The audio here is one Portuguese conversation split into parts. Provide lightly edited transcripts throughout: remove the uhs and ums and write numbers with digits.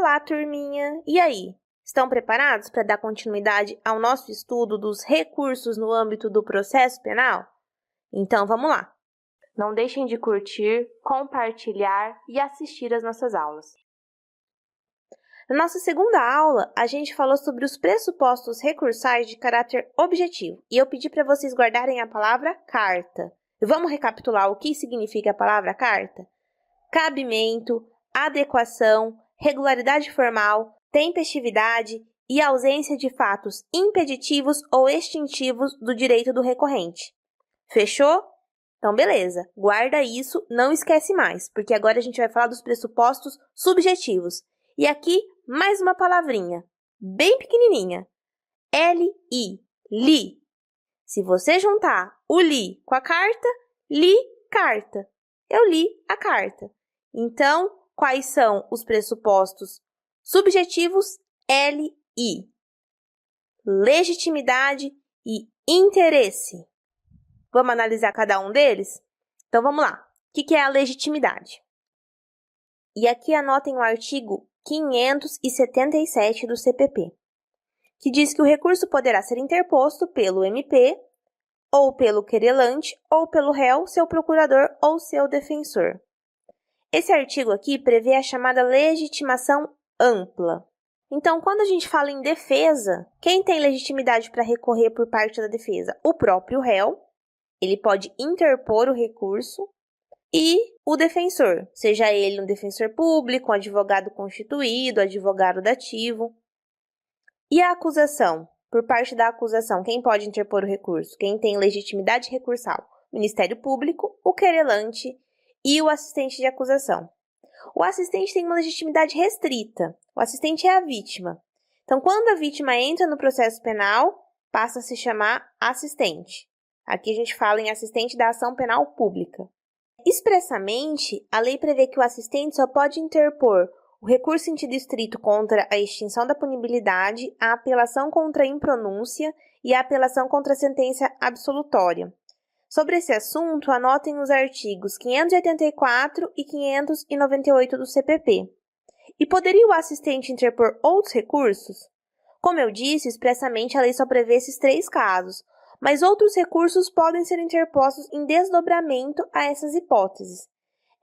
Olá, turminha! E aí? Estão preparados para dar continuidade ao nosso estudo dos recursos no âmbito do processo penal? Então, vamos lá! Não deixem de curtir, compartilhar e assistir às nossas aulas. Na nossa segunda aula, a gente falou sobre os pressupostos recursais de caráter objetivo e eu pedi para vocês guardarem a palavra carta. Vamos recapitular o que significa a palavra carta? Cabimento, adequação, regularidade formal, tempestividade e ausência de fatos impeditivos ou extintivos do direito do recorrente. Fechou? Então, beleza. Guarda isso, não esquece mais, porque agora a gente vai falar dos pressupostos subjetivos. E aqui, mais uma palavrinha, bem pequenininha. L-I, li. Se você juntar o li com a carta, li carta. Eu li a carta. Então, quais são os pressupostos subjetivos? L-I. Legitimidade e interesse. Vamos analisar cada um deles? Então, vamos lá. O que é a legitimidade? E aqui anotem o artigo 577 do CPP, que diz que o recurso poderá ser interposto pelo MP, ou pelo querelante, ou pelo réu, seu procurador ou seu defensor. Esse artigo aqui prevê a chamada legitimação ampla. Então, quando a gente fala em defesa, quem tem legitimidade para recorrer por parte da defesa? O próprio réu, ele pode interpor o recurso, e o defensor, seja ele um defensor público, um advogado constituído, advogado dativo. E a acusação? Por parte da acusação, quem pode interpor o recurso? Quem tem legitimidade recursal? O Ministério Público, o querelante e o assistente de acusação. O assistente tem uma legitimidade restrita. O assistente é a vítima. Então, quando a vítima entra no processo penal, passa a se chamar assistente. Aqui a gente fala em assistente da ação penal pública. Expressamente, a lei prevê que o assistente só pode interpor o recurso em sentido estrito contra a extinção da punibilidade, a apelação contra a impronúncia e a apelação contra a sentença absolutória. Sobre esse assunto, anotem os artigos 584 e 598 do CPP. E poderia o assistente interpor outros recursos? Como eu disse, expressamente a lei só prevê esses 3 casos, mas outros recursos podem ser interpostos em desdobramento a essas hipóteses.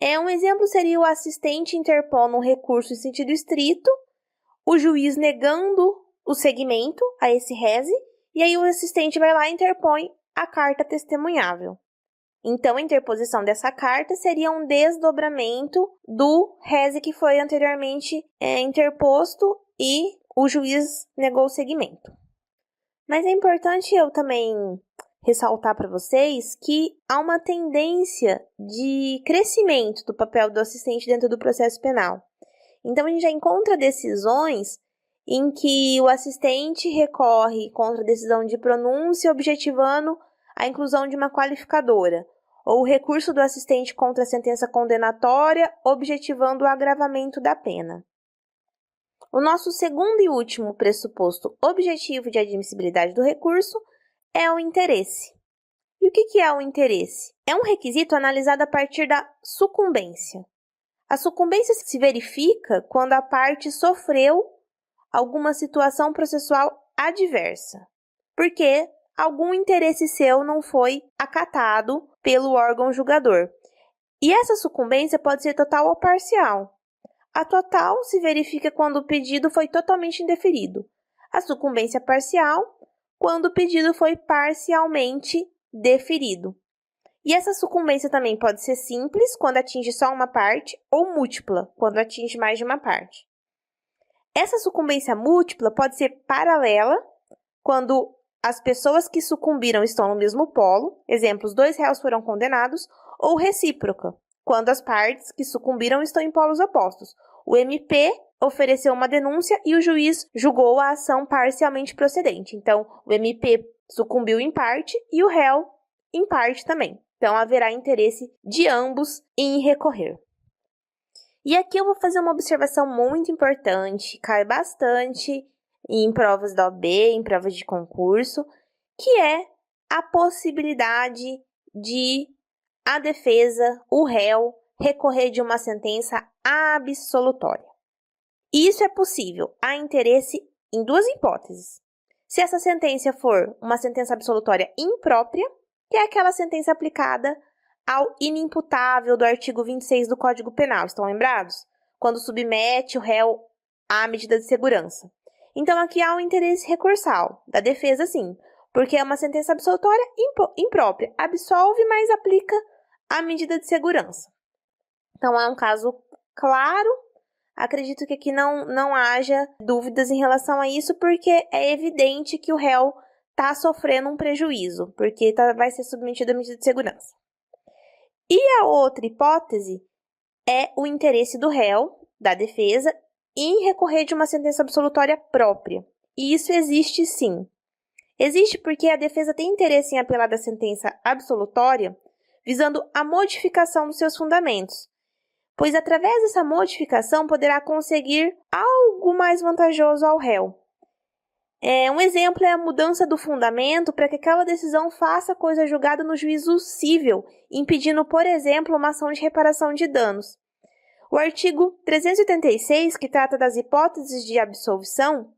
Um exemplo seria o assistente interpondo um recurso em sentido estrito, o juiz negando o segmento a esse rese, e aí o assistente vai lá e interpõe a carta testemunhável. Então, a interposição dessa carta seria um desdobramento do rese que foi anteriormente interposto e o juiz negou o segmento. Mas é importante eu também ressaltar para vocês que há uma tendência de crescimento do papel do assistente dentro do processo penal. Então, a gente já encontra decisões em que o assistente recorre contra a decisão de pronúncia objetivando a inclusão de uma qualificadora, ou o recurso do assistente contra a sentença condenatória objetivando o agravamento da pena. O nosso segundo e último pressuposto objetivo de admissibilidade do recurso é o interesse. E o que é o interesse? É um requisito analisado a partir da sucumbência. A sucumbência se verifica quando a parte sofreu alguma situação processual adversa, porque algum interesse seu não foi acatado pelo órgão julgador. E essa sucumbência pode ser total ou parcial. A total se verifica quando o pedido foi totalmente indeferido. A sucumbência parcial, quando o pedido foi parcialmente deferido. E essa sucumbência também pode ser simples, quando atinge só uma parte, ou múltipla, quando atinge mais de uma parte. Essa sucumbência múltipla pode ser paralela, quando as pessoas que sucumbiram estão no mesmo polo, exemplo, os 2 réus foram condenados, ou recíproca, quando as partes que sucumbiram estão em polos opostos. O MP ofereceu uma denúncia e o juiz julgou a ação parcialmente procedente. Então, o MP sucumbiu em parte e o réu em parte também. Então, haverá interesse de ambos em recorrer. E aqui eu vou fazer uma observação muito importante, cai bastante em provas da OAB, em provas de concurso, que é a possibilidade de a defesa, o réu, recorrer de uma sentença absolutória. E isso é possível. Há interesse em duas hipóteses. Se essa sentença for uma sentença absolutória imprópria, que é aquela sentença aplicada ao inimputável do artigo 26 do Código Penal, estão lembrados? Quando submete o réu à medida de segurança. Então, aqui há um interesse recursal da defesa, sim, porque é uma sentença absolutória imprópria. Absolve, mas aplica a medida de segurança. Então, é um caso claro. Acredito que aqui não haja dúvidas em relação a isso, porque é evidente que o réu está sofrendo um prejuízo, porque vai ser submetido à medida de segurança. E a outra hipótese é o interesse do réu, da defesa, em recorrer de uma sentença absolutória própria. E isso existe sim. Existe porque a defesa tem interesse em apelar da sentença absolutória, visando a modificação dos seus fundamentos, pois através dessa modificação poderá conseguir algo mais vantajoso ao réu. Um exemplo é a mudança do fundamento para que aquela decisão faça coisa julgada no juízo cível, impedindo, por exemplo, uma ação de reparação de danos. O artigo 386, que trata das hipóteses de absolvição,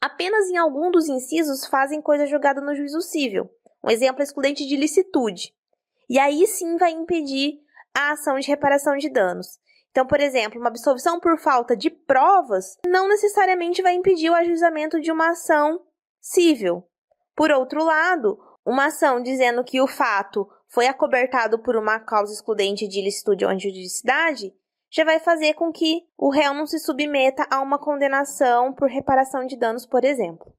apenas em algum dos incisos fazem coisa julgada no juízo cível. Um exemplo é excludente de licitude. E aí sim vai impedir a ação de reparação de danos. Então, por exemplo, uma absolvição por falta de provas não necessariamente vai impedir o ajuizamento de uma ação cível. Por outro lado, uma ação dizendo que o fato foi acobertado por uma causa excludente de ilicitude ou injuridicidade já vai fazer com que o réu não se submeta a uma condenação por reparação de danos, por exemplo.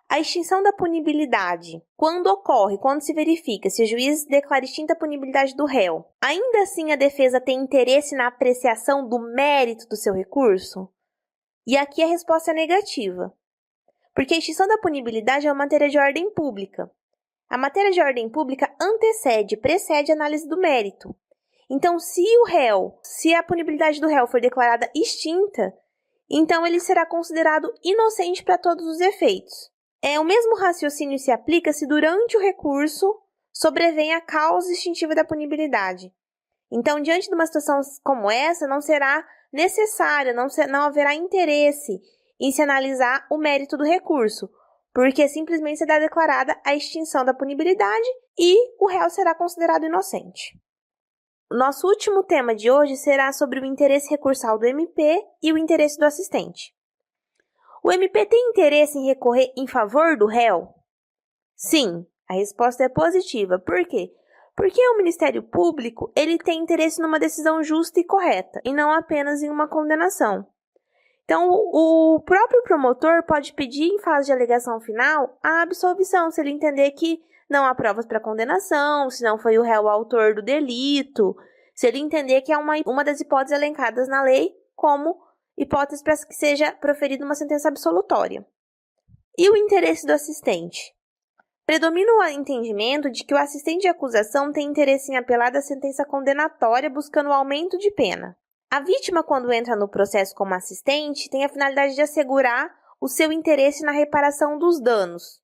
A extinção da punibilidade, quando ocorre, quando se verifica se o juiz declara extinta a punibilidade do réu, ainda assim a defesa tem interesse na apreciação do mérito do seu recurso? E aqui a resposta é negativa, porque a extinção da punibilidade é uma matéria de ordem pública. A matéria de ordem pública precede a análise do mérito. Então, se a punibilidade do réu for declarada extinta, então ele será considerado inocente para todos os efeitos. O mesmo raciocínio se aplica se durante o recurso sobrevém a causa extintiva da punibilidade. Então, diante de uma situação como essa, não será necessário, não haverá interesse em se analisar o mérito do recurso, porque simplesmente será declarada a extinção da punibilidade e o réu será considerado inocente. O nosso último tema de hoje será sobre o interesse recursal do MP e o interesse do assistente. O MP tem interesse em recorrer em favor do réu? Sim, a resposta é positiva. Por quê? Porque o Ministério Público ele tem interesse numa decisão justa e correta, e não apenas em uma condenação. Então, o próprio promotor pode pedir, em fase de alegação final, a absolvição, se ele entender que não há provas para condenação, se não foi o réu o autor do delito, se ele entender que é uma das hipóteses elencadas na lei como hipótese para que seja proferida uma sentença absolutória. E o interesse do assistente? Predomina o entendimento de que o assistente de acusação tem interesse em apelar da sentença condenatória buscando o aumento de pena. A vítima, quando entra no processo como assistente, tem a finalidade de assegurar o seu interesse na reparação dos danos.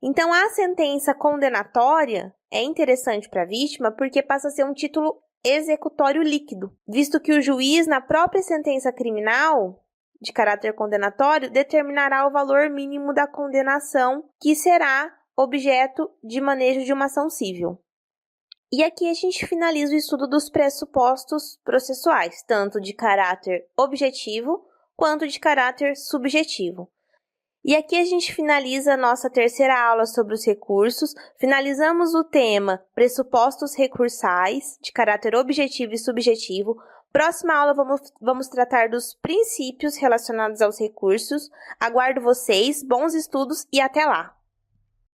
Então, a sentença condenatória é interessante para a vítima porque passa a ser um título executório líquido, visto que o juiz, na própria sentença criminal de caráter condenatório, determinará o valor mínimo da condenação que será objeto de manejo de uma ação civil. E aqui a gente finaliza o estudo dos pressupostos processuais, tanto de caráter objetivo quanto de caráter subjetivo. E aqui a gente finaliza a nossa terceira aula sobre os recursos. Finalizamos o tema pressupostos recursais de caráter objetivo e subjetivo. Próxima aula vamos tratar dos princípios relacionados aos recursos. Aguardo vocês, bons estudos e até lá!